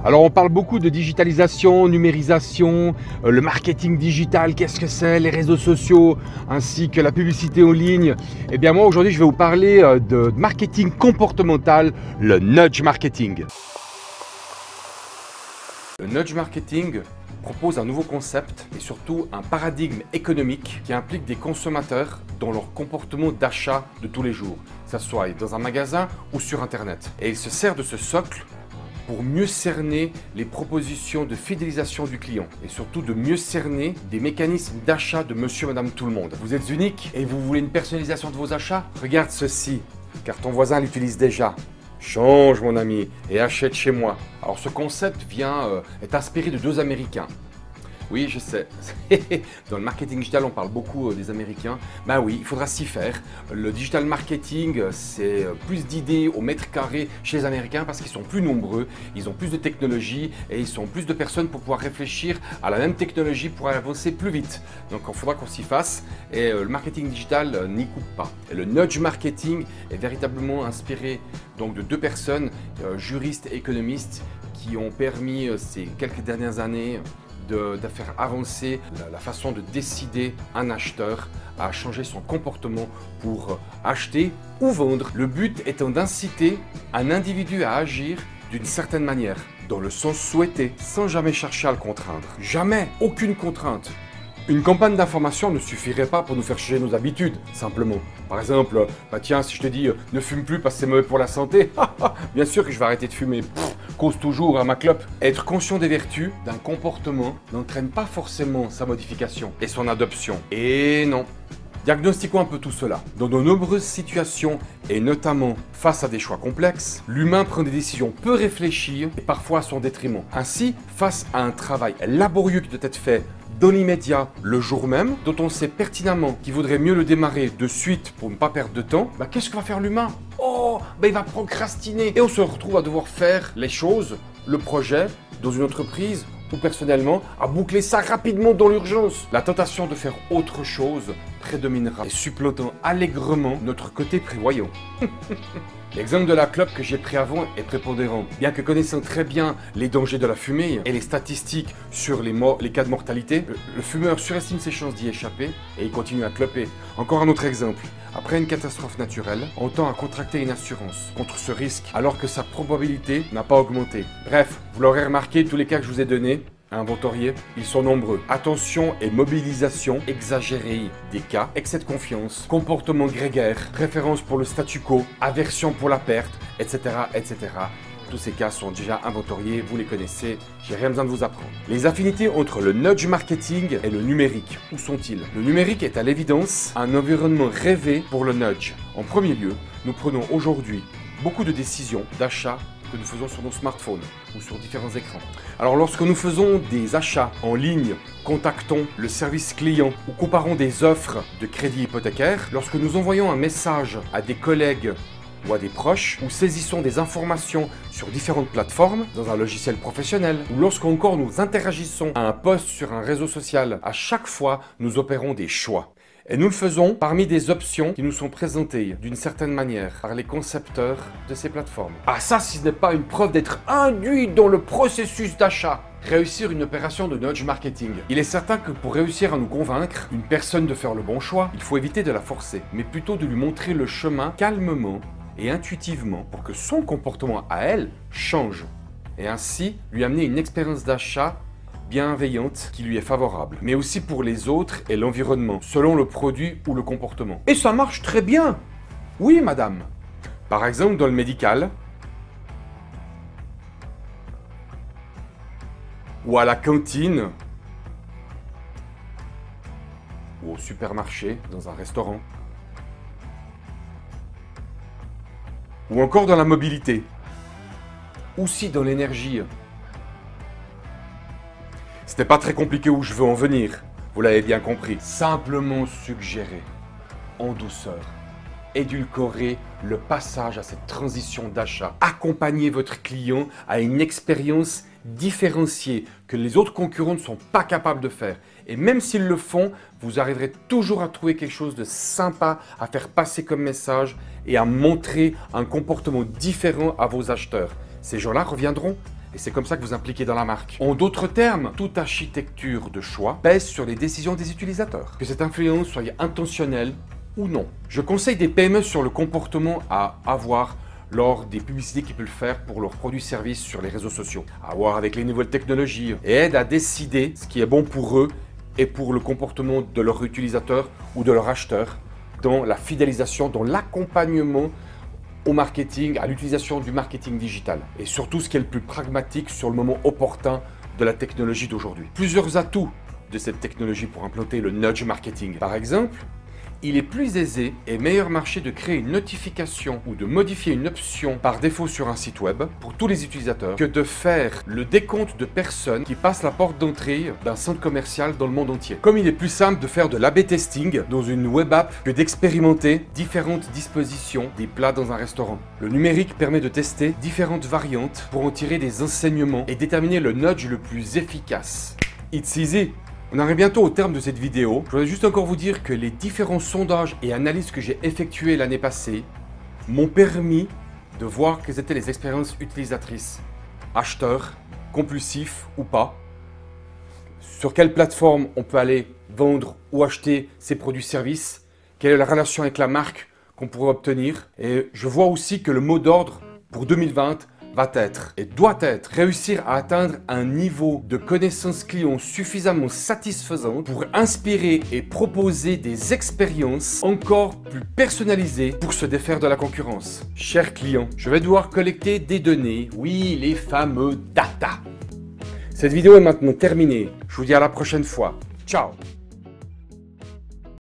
Alors on parle beaucoup de digitalisation, numérisation, le marketing digital, qu'est-ce que c'est, les réseaux sociaux, ainsi que la publicité en ligne. Eh bien moi aujourd'hui je vais vous parler de marketing comportemental, le nudge marketing. Le nudge marketing propose un nouveau concept et surtout un paradigme économique qui implique des consommateurs dans leur comportement d'achat de tous les jours, que ce soit dans un magasin ou sur internet. Et il se sert de ce socle pour mieux cerner les propositions de fidélisation du client et surtout de mieux cerner des mécanismes d'achat de monsieur, madame, tout le monde. Vous êtes unique et vous voulez une personnalisation de vos achats? Regarde ceci, car ton voisin l'utilise déjà. Change mon ami et achète chez moi. Alors ce concept est inspiré de deux Américains. Oui, je sais. Dans le marketing digital, on parle beaucoup des Américains. Ben oui, il faudra s'y faire. Le digital marketing, c'est plus d'idées au mètre carré chez les Américains parce qu'ils sont plus nombreux, ils ont plus de technologie et ils sont plus de personnes pour pouvoir réfléchir à la même technologie pour avancer plus vite. Donc il faudra qu'on s'y fasse et le marketing digital n'y coupe pas. Et le nudge marketing est véritablement inspiré donc, de deux personnes, juristes et économistes, qui ont permis ces quelques dernières années de faire avancer la façon de décider un acheteur à changer son comportement pour acheter ou vendre. Le but étant d'inciter un individu à agir d'une certaine manière, dans le sens souhaité, sans jamais chercher à le contraindre. Jamais, aucune contrainte. Une campagne d'information ne suffirait pas pour nous faire changer nos habitudes, simplement. Par exemple, bah tiens, si je te dis ne fume plus parce que c'est mauvais pour la santé, bien sûr que je vais arrêter de fumer, cause toujours à ma clope. Être conscient des vertus d'un comportement n'entraîne pas forcément sa modification et son adoption. Et non. Diagnostiquons un peu tout cela. Dans de nombreuses situations, et notamment face à des choix complexes, l'humain prend des décisions peu réfléchies et parfois à son détriment. Ainsi, face à un travail laborieux qui doit être fait dans l'immédiat, le jour même, dont on sait pertinemment qu'il vaudrait mieux le démarrer de suite pour ne pas perdre de temps, bah qu'est-ce que va faire l'humain? Oh, bah il va procrastiner. Et on se retrouve à devoir faire les choses, le projet, dans une entreprise ou personnellement, à boucler ça rapidement dans l'urgence. La tentation de faire autre chose prédominera et supplantant allègrement notre côté prévoyant. L'exemple de la clope que j'ai pris avant est prépondérant. Bien que connaissant très bien les dangers de la fumée et les statistiques sur les cas de mortalité, le fumeur surestime ses chances d'y échapper et il continue à cloper. Encore un autre exemple. Après une catastrophe naturelle, on tend à contracter une assurance contre ce risque alors que sa probabilité n'a pas augmenté. Bref, vous l'aurez remarqué, tous les cas que je vous ai donnés, inventoriés, ils sont nombreux. Attention et mobilisation exagérée des cas, excès de confiance, comportement grégaire, préférence pour le statu quo, aversion pour la perte, etc. etc. Tous ces cas sont déjà inventoriés, vous les connaissez, j'ai rien besoin de vous apprendre. Les affinités entre le nudge marketing et le numérique, où sont-ils? Le numérique est à l'évidence un environnement rêvé pour le nudge. En premier lieu, nous prenons aujourd'hui beaucoup de décisions d'achat que nous faisons sur nos smartphones ou sur différents écrans. Alors lorsque nous faisons des achats en ligne, contactons le service client ou comparons des offres de crédit hypothécaire, lorsque nous envoyons un message à des collègues ou à des proches, ou saisissons des informations sur différentes plateformes, dans un logiciel professionnel, ou lorsqu'encore nous interagissons à un post sur un réseau social, à chaque fois nous opérons des choix. Et nous le faisons parmi des options qui nous sont présentées d'une certaine manière par les concepteurs de ces plateformes. Ah ça, si ce n'est pas une preuve d'être induit dans le processus d'achat. Réussir une opération de nudge marketing. Il est certain que pour réussir à nous convaincre une personne de faire le bon choix, il faut éviter de la forcer, mais plutôt de lui montrer le chemin calmement et intuitivement pour que son comportement à elle change et ainsi lui amener une expérience d'achat bienveillante qui lui est favorable, mais aussi pour les autres et l'environnement, selon le produit ou le comportement. Et ça marche très bien! Oui, madame! Par exemple, dans le médical, ou à la cantine, ou au supermarché, dans un restaurant, ou encore dans la mobilité, ou si dans l'énergie. C'était pas très compliqué où je veux en venir, vous l'avez bien compris. Simplement suggérer, en douceur, édulcorer le passage à cette transition d'achat. Accompagner votre client à une expérience différenciée que les autres concurrents ne sont pas capables de faire. Et même s'ils le font, vous arriverez toujours à trouver quelque chose de sympa à faire passer comme message et à montrer un comportement différent à vos acheteurs. Ces gens-là reviendront. Et c'est comme ça que vous impliquez dans la marque. En d'autres termes, toute architecture de choix pèse sur les décisions des utilisateurs. Que cette influence soit intentionnelle ou non. Je conseille des PME sur le comportement à avoir lors des publicités qu'ils peuvent faire pour leurs produits-services sur les réseaux sociaux, à voir avec les nouvelles technologies, et aide à décider ce qui est bon pour eux et pour le comportement de leurs utilisateurs ou de leurs acheteurs dans la fidélisation, dans l'accompagnement au marketing, à l'utilisation du marketing digital. Et surtout ce qui est le plus pragmatique sur le moment opportun de la technologie d'aujourd'hui. Plusieurs atouts de cette technologie pour implanter le nudge marketing. Par exemple, il est plus aisé et meilleur marché de créer une notification ou de modifier une option par défaut sur un site web pour tous les utilisateurs que de faire le décompte de personnes qui passent la porte d'entrée d'un centre commercial dans le monde entier. Comme il est plus simple de faire de l'A/B testing dans une web app que d'expérimenter différentes dispositions des plats dans un restaurant. Le numérique permet de tester différentes variantes pour en tirer des enseignements et déterminer le nudge le plus efficace. It's easy! On arrive bientôt au terme de cette vidéo. Je voudrais juste encore vous dire que les différents sondages et analyses que j'ai effectués l'année passée m'ont permis de voir quelles étaient les expériences utilisatrices, acheteurs, compulsifs ou pas, sur quelle plateforme on peut aller vendre ou acheter ses produits-services, quelle est la relation avec la marque qu'on pourrait obtenir. Et je vois aussi que le mot d'ordre pour 2020 va être et doit être réussir à atteindre un niveau de connaissance client suffisamment satisfaisant pour inspirer et proposer des expériences encore plus personnalisées pour se défaire de la concurrence. Chers clients, je vais devoir collecter des données, oui, les fameux data. Cette vidéo est maintenant terminée. Je vous dis à la prochaine fois. Ciao!